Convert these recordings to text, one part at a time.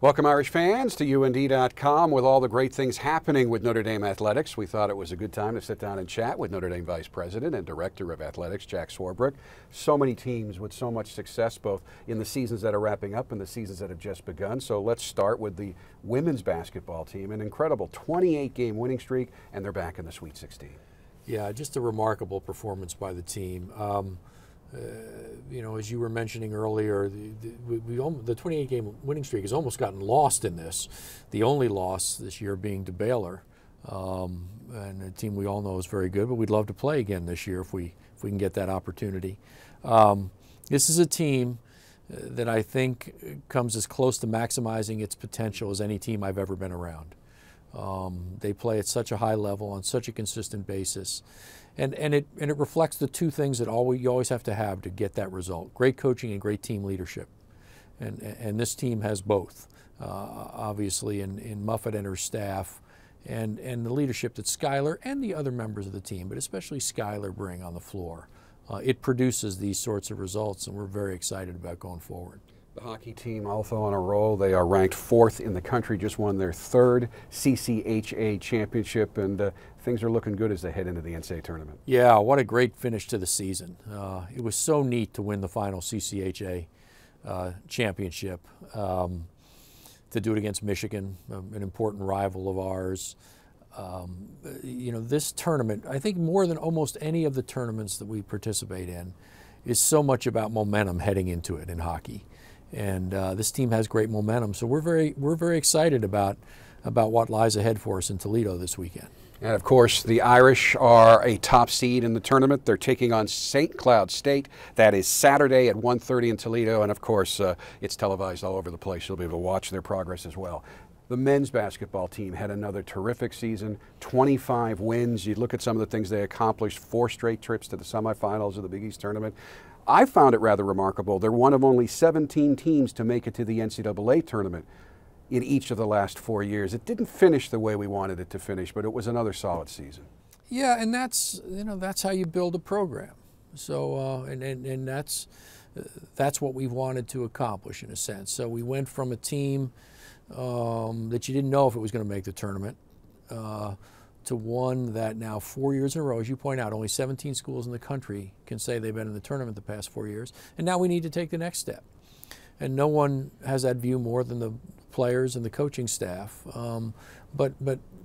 Welcome, Irish fans, to UND.com with all the great things happening with Notre Dame athletics. We thought it was a good time to sit down and chat with Notre Dame Vice President and Director of Athletics, Jack Swarbrick. So many teams with so much success, both in the seasons that are wrapping up and the seasons that have just begun. So let's start with the women's basketball team, an incredible 28-game winning streak, and they're back in the Sweet 16. Yeah, just a remarkable performance by the team. You know, as you were mentioning earlier, the 28-game winning streak has almost gotten lost in this. The only loss this year being to Baylor, and a team we all know is very good, but we'd love to play again this year if we can get that opportunity. This is a team that I think comes as close to maximizing its potential as any team I've ever been around. They play at such a high level on such a consistent basis. And it reflects the two things that you always have to get that result: great coaching and great team leadership. And this team has both, obviously, in Muffet and her staff, and the leadership that Skylar and the other members of the team, but especially Skylar, bring on the floor. It produces these sorts of results, and we're very excited about going forward. The hockey team also on a roll. They are ranked 4th in the country, just won their 3rd CCHA championship, and things are looking good as they head into the NCAA tournament. Yeah, what a great finish to the season. It was so neat to win the final CCHA championship, to do it against Michigan, an important rival of ours. You know, this tournament, I think more than almost any of the tournaments that we participate in, is so much about momentum heading into it in hockey. And this team has great momentum, so we're very excited about what lies ahead for us in Toledo this weekend. And of course, the Irish are a top seed in the tournament. They're taking on St. Cloud State. That is Saturday at 1:30 in Toledo, and of course, it's televised all over the place. You'll be able to watch their progress as well. The men's basketball team had another terrific season, 25 wins. You look at some of the things they accomplished: 4 straight trips to the semifinals of the Big East tournament. I found it rather remarkable. They're one of only 17 teams to make it to the NCAA tournament in each of the last 4 years. It didn't finish the way we wanted it to finish, but it was another solid season. Yeah, and that's how you build a program. So and that's what we wanted to accomplish in a sense. So we went from a team that you didn't know if it was going to make the tournament to one that now 4 years in a row, as you point out, only 17 schools in the country can say they've been in the tournament the past 4 years. And now we need to take the next step. And no one has that view more than the players and the coaching staff. But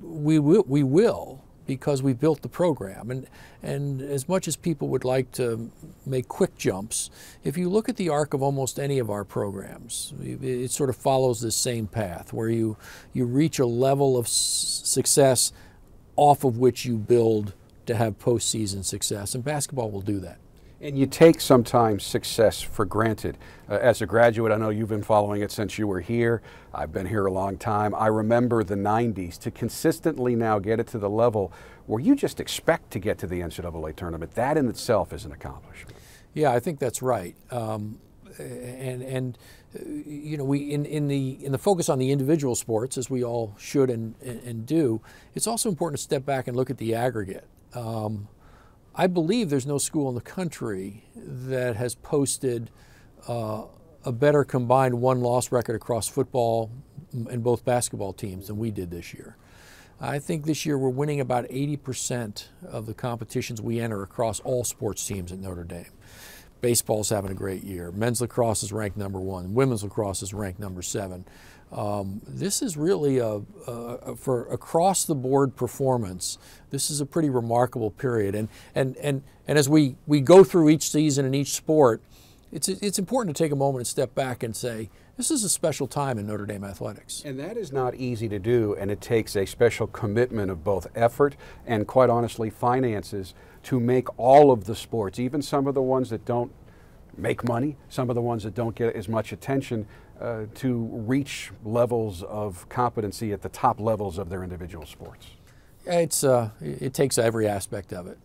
we will because we built the program. And as much as people would like to make quick jumps, if you look at the arc of almost any of our programs, it sort of follows this same path where you reach a level of success off of which you build to have postseason success, and basketball will do that. And you take sometimes success for granted. As a graduate, I know you've been following it since you were here. I've been here a long time. I remember the 90s. To consistently now get it to the level where you just expect to get to the NCAA tournament, that in itself is an accomplishment. Yeah, I think that's right. You know, in the focus on the individual sports, as we all should and do, it's also important to step back and look at the aggregate. I believe there's no school in the country that has posted a better combined won-loss record across football and both basketball teams than we did this year. I think this year we're winning about 80% of the competitions we enter across all sports teams at Notre Dame. Baseball's having a great year. Men's lacrosse is ranked #1. Women's lacrosse is ranked #7. This is really for across the board performance. This is a pretty remarkable period. And as we go through each season in each sport, it's important to take a moment and step back and say, this is a special time in Notre Dame athletics. And that is not easy to do, and it takes a special commitment of both effort and, quite honestly, finances to make all of the sports, even some of the ones that don't make money, some of the ones that don't get as much attention, to reach levels of competency at the top levels of their individual sports. It takes every aspect of it.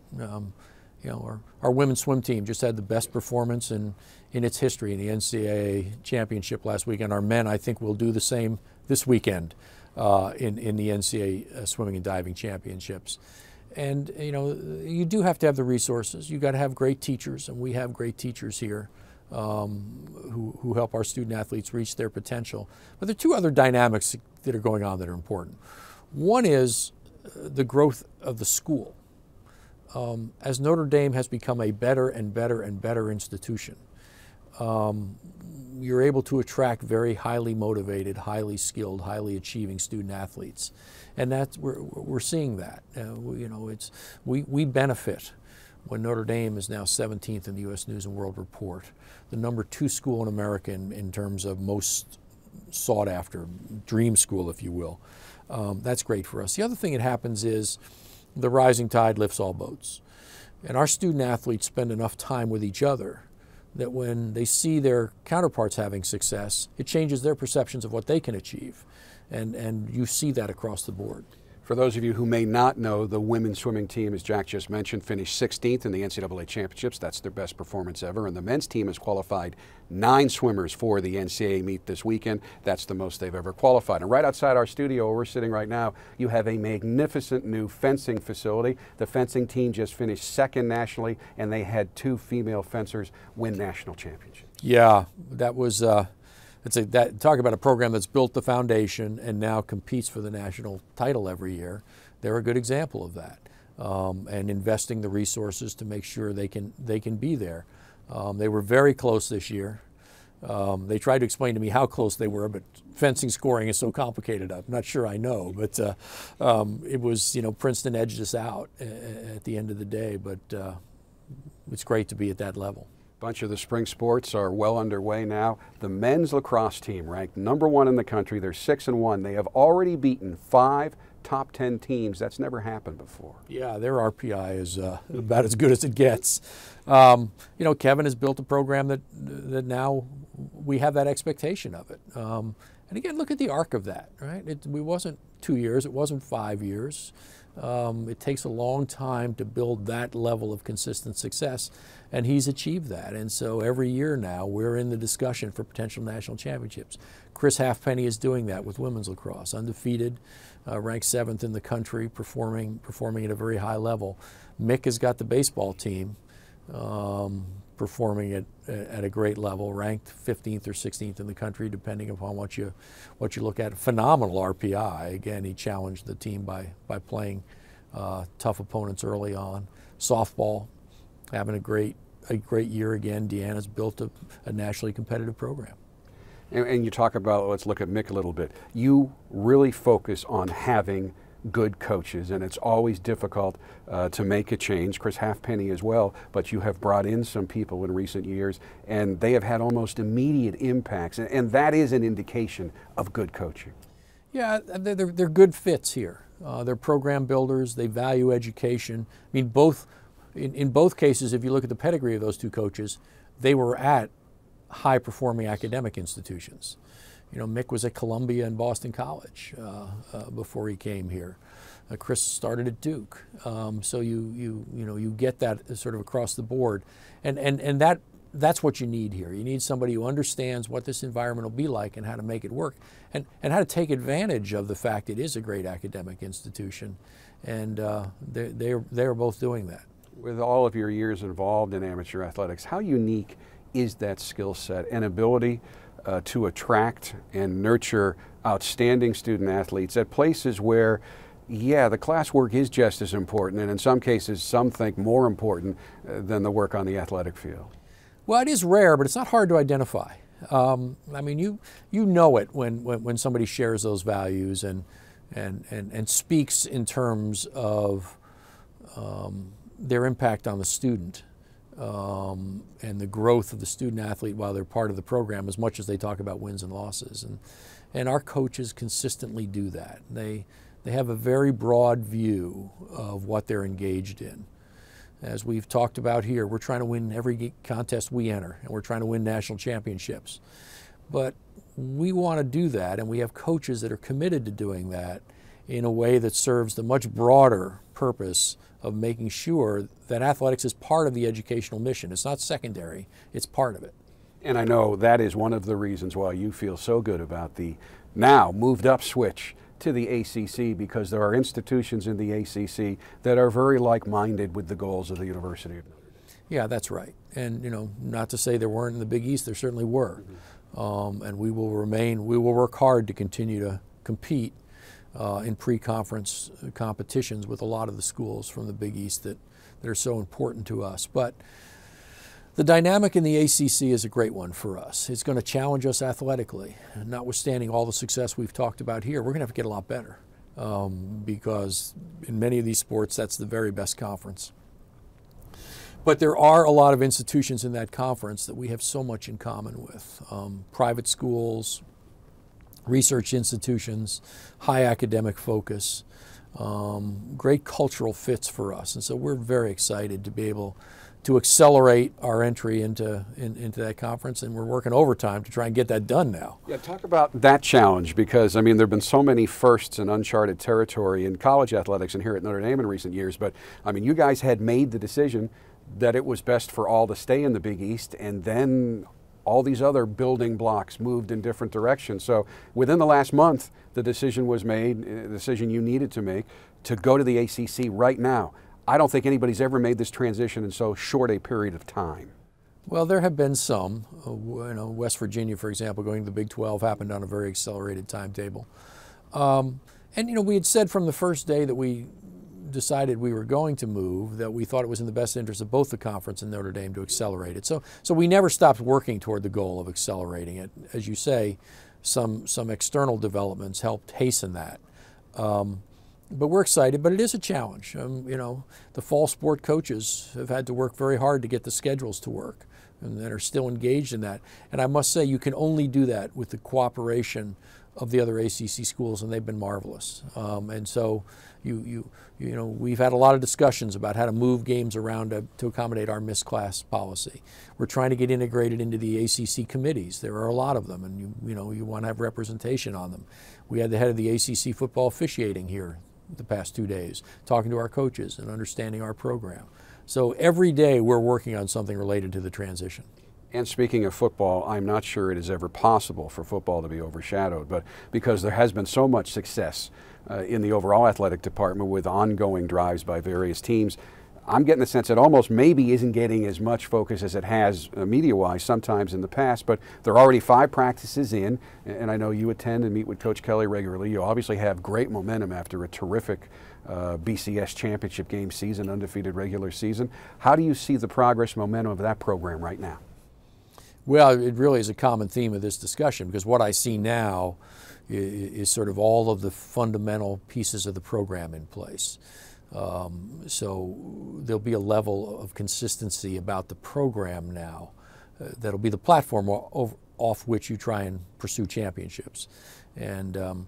You know, our women's swim team just had the best performance in its history in the NCAA championship last weekend. Our men, I think, will do the same this weekend in the NCAA swimming and diving championships. And you know, you do have to have the resources. You've got to have great teachers, and we have great teachers here. who help our student athletes reach their potential. But there are two other dynamics that are going on that are important. One is the growth of the school. As Notre Dame has become a better and better and better institution, you're able to attract very highly motivated, highly skilled, highly achieving student athletes, and we're seeing that. We benefit when Notre Dame is now 17th in the U.S. News and World Report, the #2 school in America in terms of most sought after, dream school, if you will. That's great for us. The other thing that happens is the rising tide lifts all boats, and our student athletes spend enough time with each other that when they see their counterparts having success, it changes their perceptions of what they can achieve. And you see that across the board. For those of you who may not know, the women's swimming team, as Jack just mentioned, finished 16th in the NCAA championships. That's their best performance ever. And the men's team has qualified 9 swimmers for the NCAA meet this weekend. That's the most they've ever qualified. And right outside our studio where we're sitting right now, you have a magnificent new fencing facility. The fencing team just finished 2nd nationally, and they had 2 female fencers win national championships. Yeah, that was... talk about a program that's built the foundation and now competes for the national title every year. They're a good example of that, and investing the resources to make sure they can be there. They were very close this year. They tried to explain to me how close they were, but fencing scoring is so complicated. I'm not sure I know, but it was, Princeton edged us out at the end of the day. But it's great to be at that level. Bunch of the spring sports are well underway now. The men's lacrosse team ranked #1 in the country. They're 6-1. They have already beaten 5 top 10 teams. That's never happened before. Yeah, their RPI is about as good as it gets. Kevin has built a program that now we have that expectation of it. And again, look at the arc of that, right? It wasn't 2 years. It wasn't 5 years. It takes a long time to build that level of consistent success, and he's achieved that. And so every year now we're in the discussion for potential national championships. Chris Halfpenny is doing that with women's lacrosse, undefeated, ranked 7th in the country, performing at a very high level. Mick has got the baseball team performing at a great level, ranked 15th or 16th in the country, depending upon what you look at. Phenomenal RPI. Again, he challenged the team by playing tough opponents early on. Softball, having a great year again. Deanna's built a nationally competitive program. And you talk about, let's look at Mick a little bit. You really focus on having good coaches, and it's always difficult to make a change. Chris Halfpenny as well, but you have brought in some people in recent years, and they have had almost immediate impacts, and that is an indication of good coaching. Yeah, they're good fits here. They're program builders. They value education. I mean, in both cases, if you look at the pedigree of those two coaches, they were at high-performing academic institutions. Mick was at Columbia and Boston College before he came here. Chris started at Duke. So you get that sort of across the board, and that's what you need here. You need somebody who understands what this environment will be like and how to make it work, and how to take advantage of the fact it is a great academic institution, and they're both doing that. With all of your years involved in amateur athletics, how unique is that skill set and ability to attract and nurture outstanding student athletes at places where, yeah, the classwork is just as important, and in some cases some think more important than the work on the athletic field? Well, it is rare, but it's not hard to identify. I mean, you know it when somebody shares those values and speaks in terms of their impact on the student. And the growth of the student athlete while they're part of the program, as much as they talk about wins and losses. And our coaches consistently do that. They have a very broad view of what they're engaged in. As we've talked about here, we're trying to win every contest we enter, and we're trying to win national championships. But we want to do that, and we have coaches that are committed to doing that in a way that serves the much broader purpose of making sure that athletics is part of the educational mission. It's not secondary, it's part of it. And I know that is one of the reasons why you feel so good about the now moved up switch to the ACC, because there are institutions in the ACC that are very like-minded with the goals of the University of Notre Dame. Yeah, that's right. And not to say there weren't in the Big East, there certainly were. And we will work hard to continue to compete in pre-conference competitions with a lot of the schools from the Big East that are so important to us. But the dynamic in the ACC is a great one for us. It's going to challenge us athletically. Notwithstanding all the success we've talked about here, we're going to have to get a lot better because in many of these sports, that's the very best conference. But there are a lot of institutions in that conference that we have so much in common with. Private schools, research institutions, high academic focus, great cultural fits for us. And so we're very excited to be able to accelerate our entry into that conference, and we're working overtime to try and get that done now. Yeah, talk about that challenge, because I mean there have been so many firsts in uncharted territory in college athletics and here at Notre Dame in recent years, but I mean you guys had made the decision that it was best for all to stay in the Big East, and then all these other building blocks moved in different directions. So within the last month, the decision was made, the decision you needed to make, to go to the ACC right now. I don't think anybody's ever made this transition in so short a period of time. Well, there have been some. West Virginia, for example, going to the Big 12 happened on a very accelerated timetable. And we had said from the first day that we decided we were going to move that we thought it was in the best interest of both the conference and Notre Dame to accelerate it. So we never stopped working toward the goal of accelerating it. As you say, some external developments helped hasten that. But we're excited, but it is a challenge. The fall sport coaches have had to work very hard to get the schedules to work and that are still engaged in that. And I must say, you can only do that with the cooperation of the other ACC schools, and they've been marvelous. And so we've had a lot of discussions about how to move games around to accommodate our missed class policy. We're trying to get integrated into the ACC committees. There are a lot of them, and you want to have representation on them. We had the head of the ACC football officiating here the past 2 days, talking to our coaches and understanding our program. So every day we're working on something related to the transition. And speaking of football, I'm not sure it is ever possible for football to be overshadowed, but because there has been so much success in the overall athletic department with ongoing drives by various teams, I'm getting the sense it almost maybe isn't getting as much focus as it has media-wise sometimes in the past, but there are already 5 practices in, and I know you attend and meet with Coach Kelly regularly. You obviously have great momentum after a terrific BCS championship game season, undefeated regular season. How do you see the progress momentum of that program right now? Well, it really is a common theme of this discussion, because what I see now is sort of all of the fundamental pieces of the program in place. So there'll be a level of consistency about the program now that'll be the platform off which you try and pursue championships. And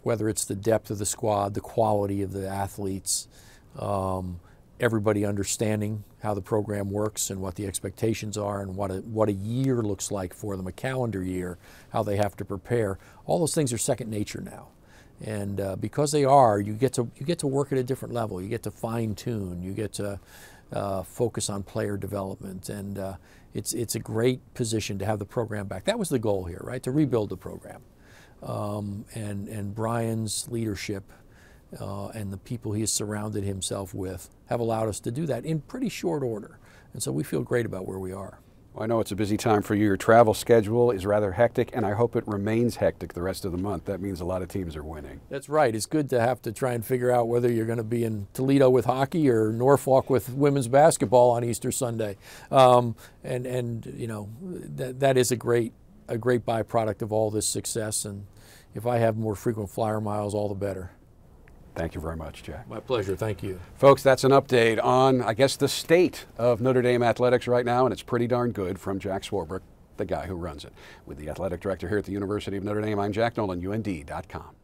whether it's the depth of the squad, the quality of the athletes, everybody understanding how the program works and what the expectations are and what a year looks like for them, a calendar year, how they have to prepare. All those things are second nature now. And because they are, you get to work at a different level. You get to fine tune. You get to focus on player development, and it's a great position to have the program back. That was the goal here, right? To rebuild the program, and Brian's leadership and the people he has surrounded himself with have allowed us to do that in pretty short order. And so we feel great about where we are. Well, I know it's a busy time for you. Your travel schedule is rather hectic, and I hope it remains hectic the rest of the month. That means a lot of teams are winning. That's right. It's good to have to try and figure out whether you're going to be in Toledo with hockey or Norfolk with women's basketball on Easter Sunday. That is a great byproduct of all this success. And if I have more frequent flyer miles, all the better. Thank you very much, Jack. My pleasure. Thank you. Folks, that's an update on, I guess, the state of Notre Dame athletics right now, and it's pretty darn good from Jack Swarbrick, the guy who runs it. With the athletic director here at the University of Notre Dame, I'm Jack Nolan, UND.com.